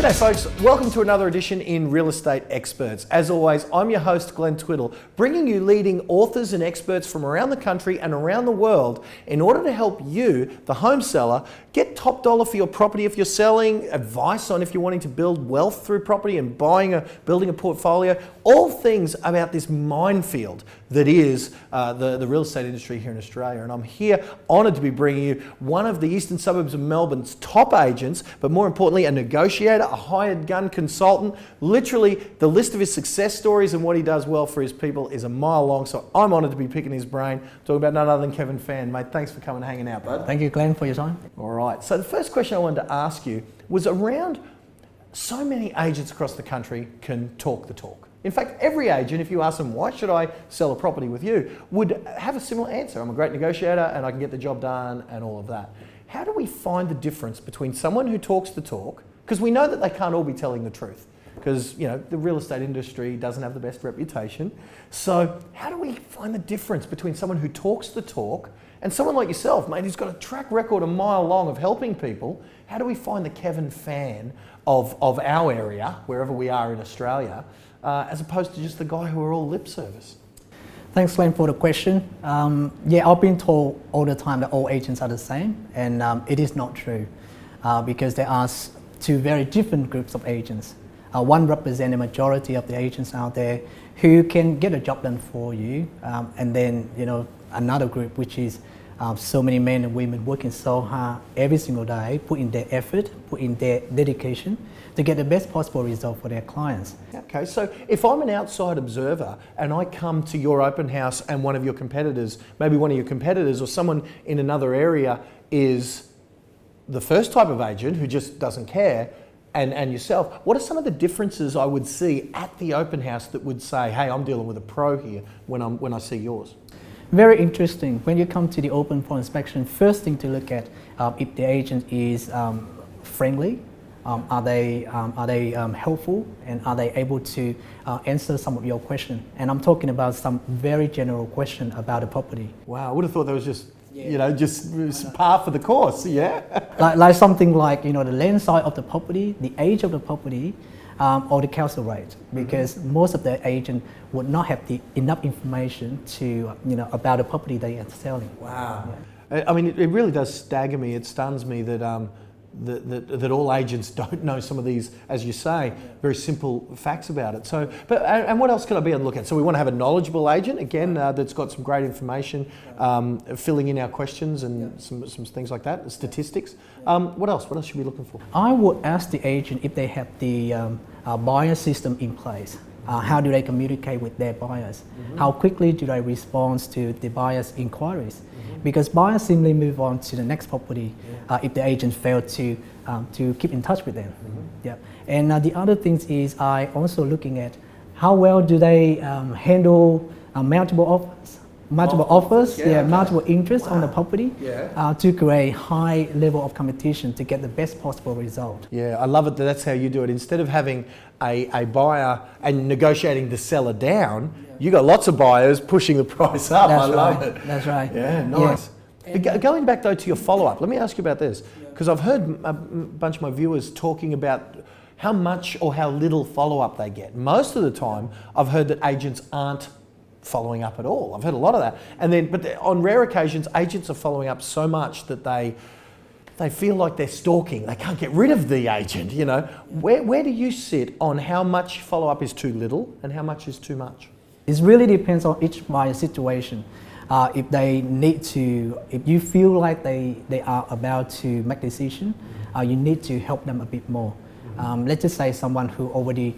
G'day folks, welcome to another edition in Real Estate Experts. As always, I'm your host Glenn Twiddle, bringing you leading authors and experts from around the country and around the world in order to help you, the home seller, get top dollar for your property if you're selling, advice on if you're wanting to build wealth through property and building a portfolio, all things about this minefield that is the real estate industry here in Australia. And I'm here honoured to be bringing you one of the eastern suburbs of Melbourne's top agents, but more importantly, a negotiator, a hired gun consultant. Literally, the list of his success stories and what he does well for his people is a mile long, so I'm honoured to be picking his brain, talking about none other than Kevin Phan. Mate, thanks for coming and hanging out, bud. Thank you, Glenn, for your time. All right, so the first question I wanted to ask you was around so many agents across the country can talk the talk. In fact, every agent, if you ask them, why should I sell a property with you, would have a similar answer. I'm a great negotiator and I can get the job done and all of that. How do we find the difference between someone who talks the talk, because we know that they can't all be telling the truth, because the real estate industry doesn't have the best reputation. So how do we find the difference between someone who talks the talk and someone like yourself, mate, who's got a track record a mile long of helping people? How do we find the Kevin Phan of our area, wherever we are in Australia, as opposed to just the guy who are all lip service? Thanks, Glenn, for the question. I've been told all the time that all agents are the same, and it is not true, because there are two very different groups of agents. One represents the majority of the agents out there who can get a job done for you, and then another group which is so many men and women working so hard every single day, putting their effort, putting their dedication to get the best possible result for their clients. Okay, so if I'm an outside observer and I come to your open house and one of your competitors, maybe one of your competitors or someone in another area is the first type of agent who just doesn't care, and yourself, what are some of the differences I would see at the open house that would say, hey, I'm dealing with a pro here when I see yours? Very interesting. When you come to the open for inspection, first thing to look at if the agent is friendly, are they helpful, and are they able to answer some of your questions? And I'm talking about some very general question about the property. Wow, I would have thought that was just just par for the course, yeah? like something like the land size of the property, the age of the property, or the council rate, because most of the agent would not have enough information to about the property they are selling. Wow. Yeah. I mean, it really does stagger me. It stuns me that that all agents don't know some of these, as you say, very simple facts about it. So, and what else can I be on the lookout? So we want to have a knowledgeable agent, again, that's got some great information, filling in our questions and some things like that, statistics. What else? What else should we be looking for? I would ask the agent if they have the buyer system in place. How do they communicate with their buyers? Mm-hmm. How quickly do they respond to the buyers' inquiries? Mm-hmm. Because buyers simply move on to the next property if the agent failed to keep in touch with them. Mm-hmm. Yeah. And the other things is I also looking at how well do they handle multiple offers. Multiple interests on the property to create high level of competition to get the best possible result. Yeah, I love it that that's how you do it. Instead of having a buyer and negotiating the seller down, you got lots of buyers pushing the price up. I love it. That's right. Yeah, nice. Yeah. Going back though to your follow-up, let me ask you about this, because I've heard a bunch of my viewers talking about how much or how little follow-up they get. Most of the time, I've heard that agents aren't following up at all. I've heard a lot of that. And then, but on rare occasions, agents are following up so much that they feel like they're stalking. They can't get rid of the agent, Where do you sit on how much follow-up is too little and how much is too much? It really depends on each buyer situation. If you feel like they are about to make a decision, you need to help them a bit more. Let's just say someone who already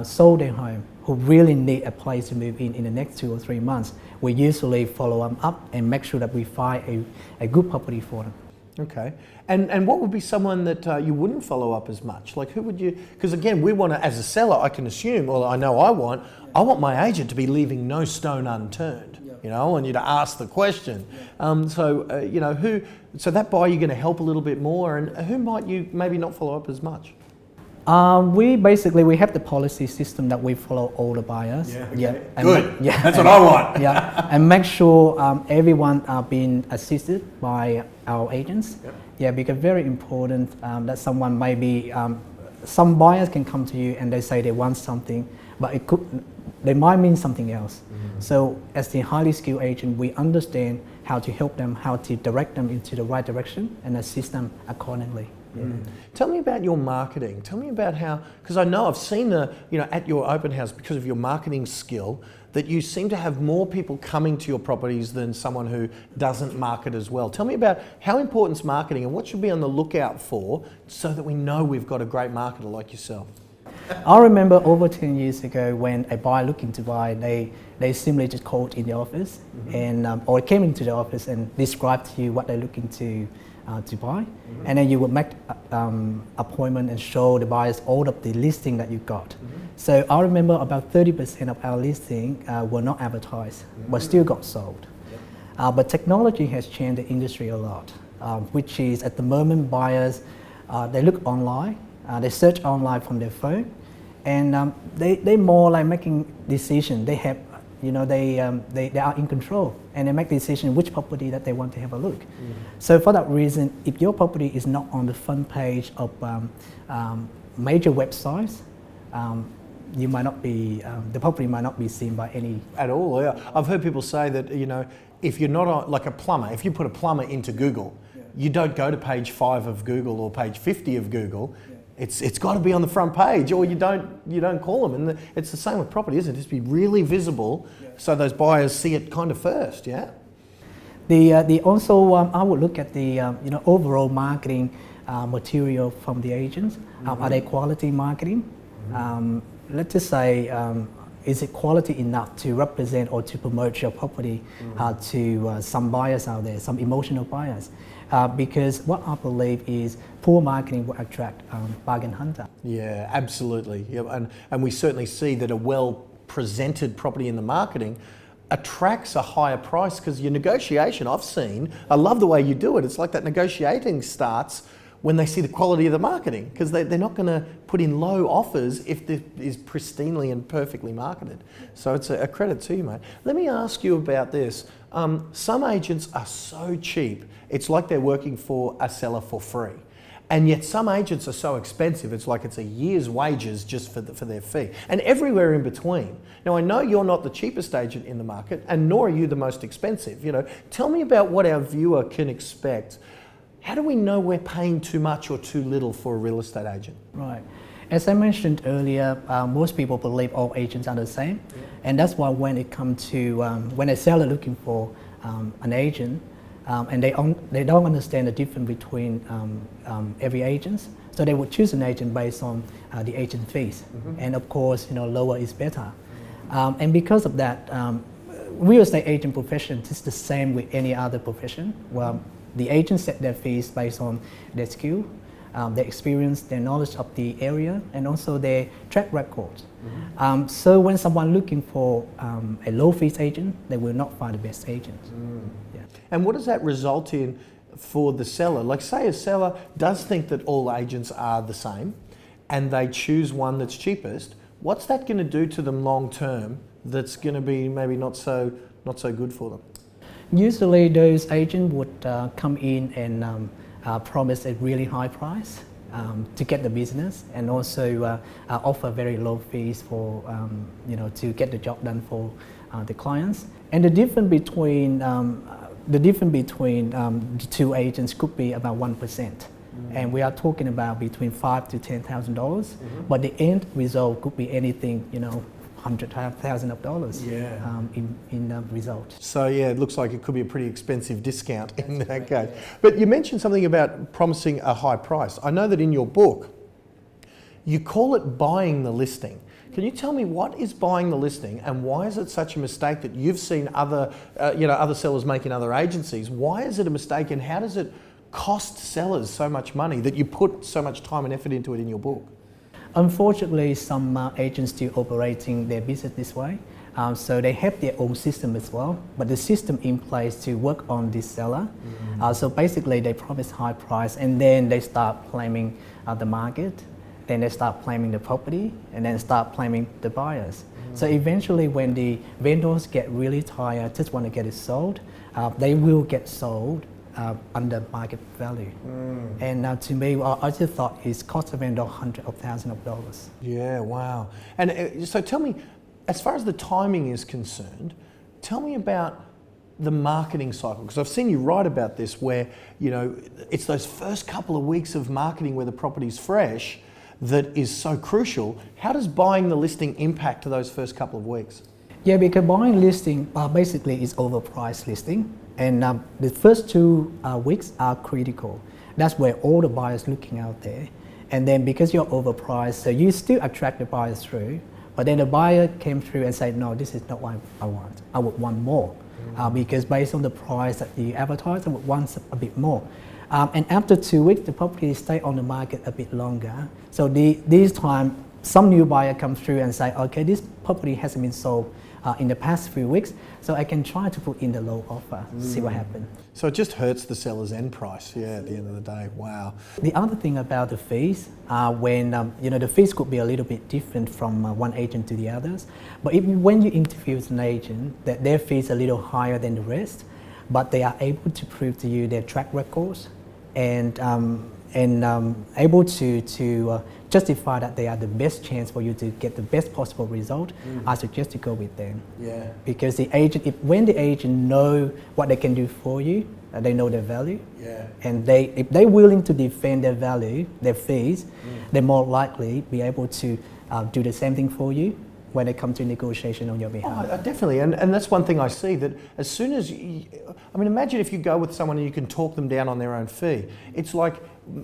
sold their home, who really need a place to move in the next 2 or 3 months, we usually follow them up and make sure that we find a good property for them. Okay, and what would be someone that you wouldn't follow up as much? Like who would you, because again, we want to, as a seller, I can assume, or I know I want my agent to be leaving no stone unturned. I want you to ask the question. So that buyer you're going to help a little bit more, and who might you maybe not follow up as much? We have the policy system that we follow all the buyers. Good. That's what I want. And make sure everyone are being assisted by our agents. Because very important that someone may be some buyers can come to you and they say they want something, but they might mean something else. So as the highly skilled agent, we understand how to help them, how to direct them into the right direction and assist them accordingly. Tell me about your marketing. Tell me about how, because I know I've seen at your open house, because of your marketing skill, that you seem to have more people coming to your properties than someone who doesn't market as well. Tell me about how important is marketing and what should be on the lookout for so that we know we've got a great marketer like yourself. I remember over 10 years ago when a buyer looking to buy, they simply just called in the office and or came into the office and described to you what they're looking to buy, and then you would make appointment and show the buyers all of the listing that you got. So I remember about 30% of our listing were not advertised, but still got sold. But technology has changed the industry a lot, which is at the moment buyers, they look online, they search online from their phone, and they more like making decisions. They have, they are in control and they make the decision which property that they want to have a look. So for that reason, if your property is not on the front page of major websites, you might not be, the property might not be seen by any. At all, yeah. I've heard people say that, if you're not on, like a plumber, if you put a plumber into Google, you don't go to page 5 of Google or page 50 of Google. It's got to be on the front page, or you don't call them. And it's the same with property, isn't it? Just be really visible, so those buyers see it kind of first. Yeah. Also, I would look at the overall marketing material from the agents. Are they quality marketing? Let's just say, is it quality enough to represent or to promote your property to some buyers out there, some emotional buyers? Because what I believe is poor marketing will attract bargain hunter. Yeah, absolutely. Yeah, and we certainly see that a well-presented property in the marketing attracts a higher price, because your negotiation, I've seen, I love the way you do it. It's like that negotiating starts when they see the quality of the marketing, because they're not going to put in low offers if it is pristinely and perfectly marketed. So it's a credit to you, mate. Let me ask you about this. Some agents are so cheap, it's like they're working for a seller for free. And yet some agents are so expensive, it's like it's a year's wages just for their fee. And everywhere in between. Now, I know you're not the cheapest agent in the market, and nor are you the most expensive. Tell me about what our viewer can expect. How do we know we're paying too much or too little for a real estate agent? Right. As I mentioned earlier, most people believe all agents are the same. And that's why when it comes to, when a seller looking for an agent, and they don't understand the difference between every agent, so they would choose an agent based on the agent fees. And of course, lower is better. And because of that, real estate agent profession is the same with any other profession. Well, the agents set their fees based on their skill, their experience, their knowledge of the area, and also their track record. So when someone looking for a low fees agent, they will not find the best agent. Yeah. And what does that result in for the seller? Like, say a seller does think that all agents are the same and they choose one that's cheapest, what's that going to do to them long term that's going to be maybe not so good for them? Usually those agents would come in and promise a really high price to get the business, and also offer very low fees for to get the job done for the clients. And the difference between the two agents could be about 1%, and we are talking about between $5,000 to $10,000. But the end result could be anything, $100,000 in result. So yeah, it looks like it could be a pretty expensive discount in that case. But you mentioned something about promising a high price. I know that in your book, you call it buying the listing. Can you tell me what is buying the listing, and why is it such a mistake that you've seen other sellers make in other agencies? Why is it a mistake, and how does it cost sellers so much money that you put so much time and effort into it in your book? Unfortunately, some agents still operating their business this way. So they have their own system as well, but the system in place to work on this seller. So basically they promise high price, and then they start claiming the market, then they start claiming the property, and then start claiming the buyers. So eventually when the vendors get really tired, just want to get it sold, they will get sold under market value. And to me, I just thought it's cost the vendor hundreds of thousands of dollars. Yeah, wow. And so tell me, as far as the timing is concerned, tell me about the marketing cycle, because I've seen you write about this where, you know, it's those first couple of weeks of marketing where the property's fresh that is so crucial. How does buying the listing impact to those first couple of weeks? Yeah, because buying listing basically is overpriced listing, and the first 2 weeks are critical. That's where all the buyers looking out there, and then because you're overpriced, so you still attract the buyers through, but then the buyer came through and said, no, this is not what I want. I would want more. Because based on the price that you advertise, I would want a bit more. And after 2 weeks, the property stay on the market a bit longer. So this time, some new buyer come through and say, okay, this property hasn't been sold in the past few weeks, so I can try to put in the low offer, see what happens. So it just hurts the seller's end price, yeah, at the end of the day. Wow. The other thing about the fees, when you know, the fees could be a little bit different from one agent to the others, but when you interview with an agent, that their fees are a little higher than the rest, but they are able to prove to you their track records and able to justify that they are the best chance for you to get the best possible result, I suggest to go with them. Yeah. Because the agent, when the agent know what they can do for you, they know their value, and if they're willing to defend their value, their fees, they're more likely be able to do the same thing for you when it comes to negotiation on your behalf. Oh, definitely, and that's one thing I see, that as soon as imagine if you go with someone and you can talk them down on their own fee. It's like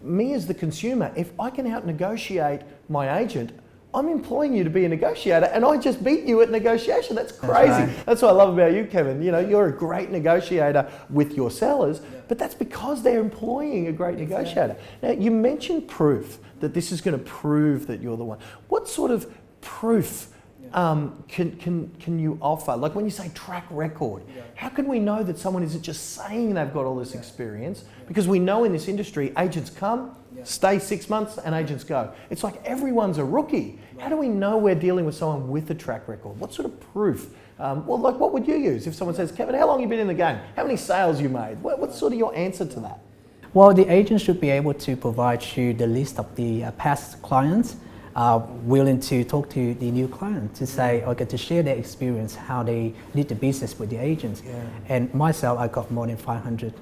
me as the consumer, if I can out negotiate my agent, I'm employing you to be a negotiator, and I just beat you at negotiation. That's crazy. That's right. That's what I love about you, Kevin. You know, you're a great negotiator with your sellers, but that's because they're employing a great negotiator. Now, you mentioned proof, that this is going to prove that you're the one. What sort of proof can you offer? Like when you say track record, how can we know that someone isn't just saying they've got all this experience? Because we know in this industry, agents come, stay 6 months, and agents go. It's like everyone's a rookie. How do we know we're dealing with someone with a track record? What sort of proof? Well, like what would you use if someone says, Kevin, how long have you been in the game? How many sales you made? What's sort of your answer to that? Well, the agent should be able to provide you the list of the past clients, willing to talk to the new client to say, okay, to share their experience, how they did the business with the agents. And myself, I got more than 500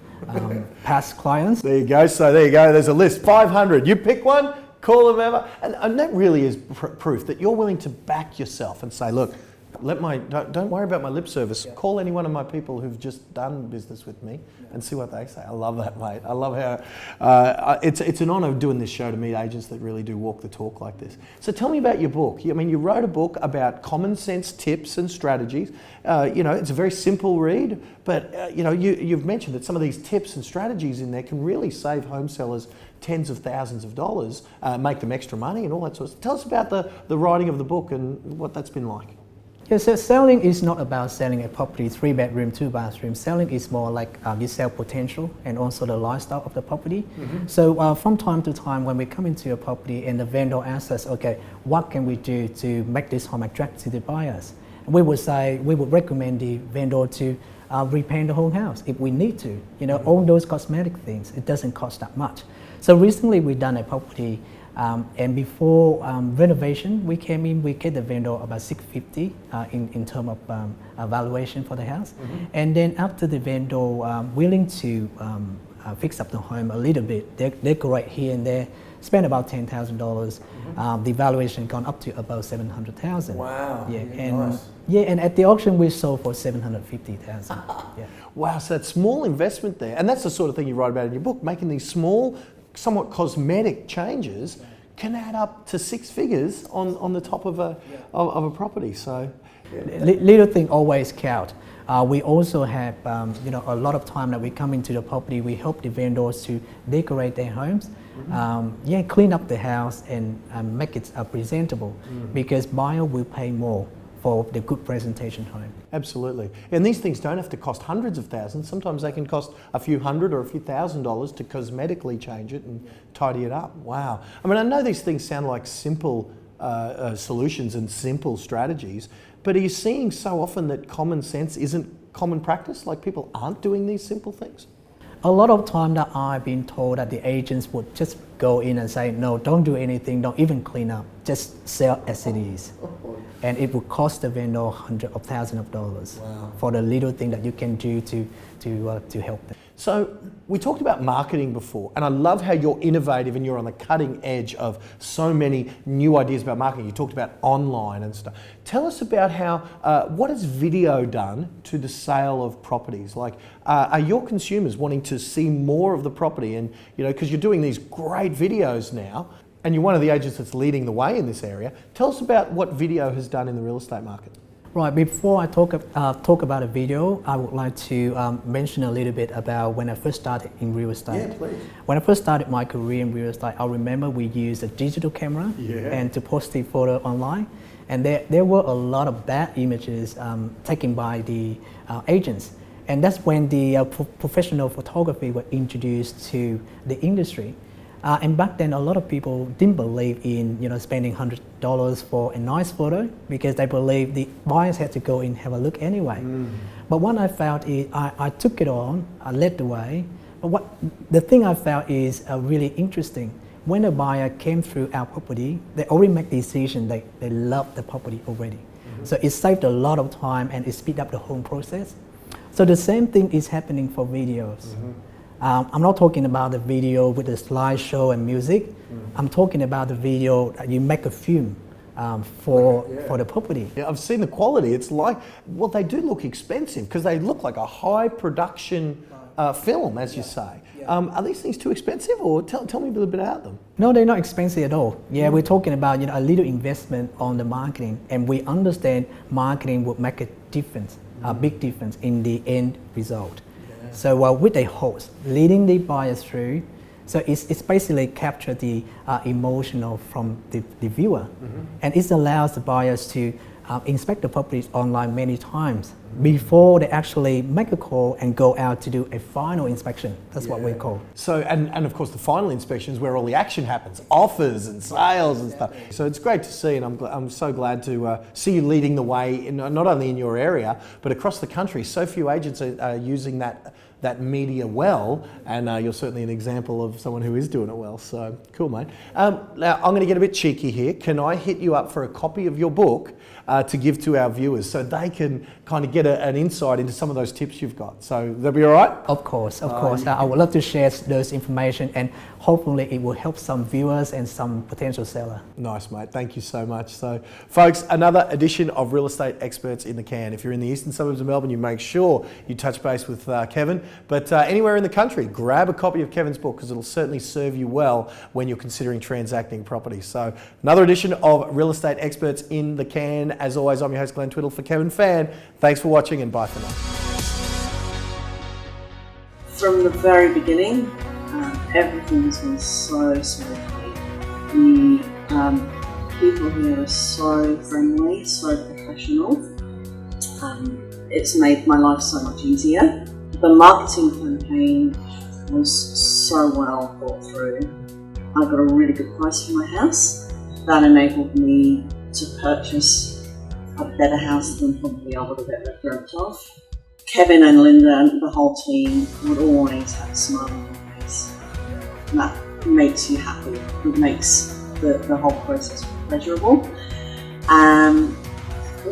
past clients. There you go. So there you go. There's a list, 500. You pick one, call them ever. And that really is proof that you're willing to back yourself and say, look, don't worry about my lip service. Call any one of my people who've just done business with me and see what they say. I love that, mate. I love how it's an honour doing this show to meet agents that really do walk the talk like this. So tell me about your book. I mean, you wrote a book about common sense tips and strategies. You know, it's a very simple read, but you know, you've mentioned that some of these tips and strategies in there can really save home sellers tens of thousands of dollars, make them extra money and all that sort of stuff. Tell us about the writing of the book and what that's been like. Yeah, so selling is not about selling a property, 3-bedroom, 2-bathroom. Selling is more like you sell potential and also the lifestyle of the property. So from time to time, when we come into a property and the vendor asks us, okay, what can we do to make this home attractive to the buyers? We would recommend the vendor to repaint the whole house if we need to. You know, all those cosmetic things, it doesn't cost that much. So recently we've done a property, and before renovation, we came in, we get the vendor about $650 in terms of valuation for the house. And then after the vendor willing to fix up the home a little bit, decorate here and there, spend about $10,000. The valuation gone up to about $700,000. Wow. Yeah, and nice. Yeah, and at the auction we sold for $750,000. Yeah. Wow, so that small investment there, and that's the sort of thing you write about in your book, making these small, somewhat cosmetic changes can add up to 6 figures on the top of a property. So little thing always count. We also have you know, a lot of time that we come into the property, we help the vendors to decorate their homes, clean up the house and make it presentable, because buyer will pay more for the good presentation home. Absolutely. And these things don't have to cost hundreds of thousands. Sometimes they can cost a few hundred or a few $1,000s to cosmetically change it and tidy it up. Wow. I mean, I know these things sound like simple solutions and simple strategies, but are you seeing so often that common sense isn't common practice? Like people aren't doing these simple things? A lot of time that I've been told that the agents would just go in and say, no, don't do anything, don't even clean up, just sell as it is. And it would cost the vendor hundreds of thousands of dollars for the little thing that you can do to help them. So we talked about marketing before, and I love how you're innovative and you're on the cutting edge of so many new ideas about marketing. You talked about online and stuff. Tell us about how, what has video done to the sale of properties? Like, are your consumers wanting to see more of the property? And, you know, because you're doing these great videos now, and you're one of the agents that's leading the way in this area. Tell us about what video has done in the real estate market. Right, before I talk about a video, I would like to mention a little bit about when I first started in real estate. Yeah, please. When I first started my career in real estate, I remember we used a digital camera and to post the photo online. And there were a lot of bad images taken by the agents. And that's when the professional photography was introduced to the industry. And back then, a lot of people didn't believe in spending $100 for a nice photo because they believed the buyers had to go in and have a look anyway. But what I found is I took it on, I led the way. But the thing I found is really interesting. When a buyer came through our property, they already make the decision they love the property already. So it saved a lot of time and it speed up the whole process. So the same thing is happening for videos. I'm not talking about the video with a slideshow and music. I'm talking about the video that you make a film for the property. Yeah, I've seen the quality. It's like, well, they do look expensive because they look like a high production film, as you say. Are these things too expensive, or tell me a little bit about them? No, they're not expensive at all. Yeah, we're talking about a little investment on the marketing, and we understand marketing would make a difference, a big difference in the end result. So with a host leading the buyers through, so it's basically capture the emotional from the viewer, and it allows the buyers to inspect the properties online many times before they actually make a call and go out to do a final inspection. That's what we call. So, and of course the final inspection is where all the action happens, offers and sales and stuff. So it's great to see, and I'm so glad to see you leading the way, not only in your area, but across the country. So few agents are using that media well, and you're certainly an example of someone who is doing it well. So cool, mate. Now I'm going to get a bit cheeky here. Can I hit you up for a copy of your book to give to our viewers so they can kind of get an insight into some of those tips you've got? So that'll be all right? Of course. I would love to share those information, and hopefully it will help some viewers and some potential seller. Nice, mate. Thank you so much. So, folks, another edition of Real Estate Experts in the Can. If you're in the eastern suburbs of Melbourne, you make sure you touch base with Kevin. But anywhere in the country, grab a copy of Kevin's book because it'll certainly serve you well when you're considering transacting property. So, another edition of Real Estate Experts in the Can. As always, I'm your host, Glenn Twiddle, for Kevin Phan. Thanks for watching, and bye for now. From the very beginning, everything has been so smoothly. The people here are so friendly, so professional. It's made my life so much easier. The marketing campaign was so well thought through. I got a really good price for my house. That enabled me to purchase a better house than probably I would have ever dreamt of. Kevin and Linda and the whole team would always have a smile on their face. And that makes you happy. It makes the whole process pleasurable.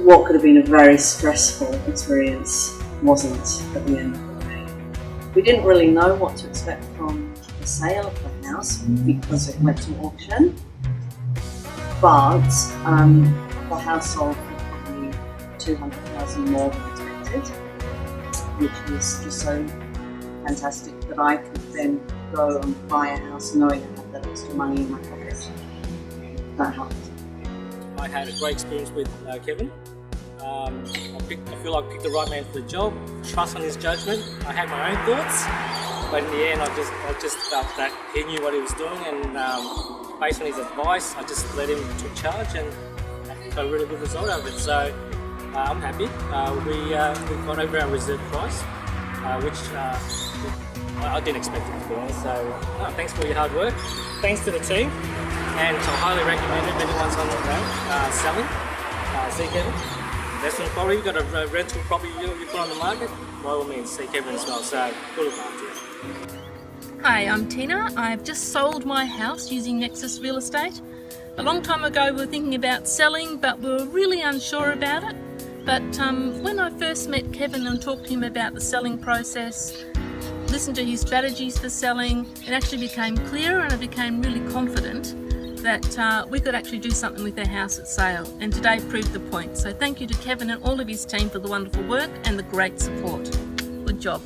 What could have been a very stressful experience wasn't at the end of the day. We didn't really know what to expect from the sale of the house because it went to auction. But the house sold for probably $200,000 more than expected, which was just so fantastic that I could then go and buy a house knowing I had that extra money in my pocket. That helped. I had a great experience with Kevin. I feel like I picked the right man for the job. Trust on his judgment. I had my own thoughts, but in the end, I just felt that he knew what he was doing, and based on his advice, I just let him take charge, and got a really good result out of it. So I'm happy. We got over our reserve price, which I didn't expect it to be honest. So thanks for your hard work. Thanks to the team, and I highly recommend it if anyone's on the road selling. See Kevin. Investment property, you've got a rental property you put on the market, by all means, see Kevin as well. So we'll look after you. Hi, I'm Tina. I've just sold my house using Nexus Real Estate. A long time ago we were thinking about selling, but we were really unsure about it. But when I first met Kevin and talked to him about the selling process, listened to his strategies for selling, it actually became clearer, and I became really confident that we could actually do something with their house at sale, and today proved the point. So thank you to Kevin and all of his team for the wonderful work and the great support. Good job.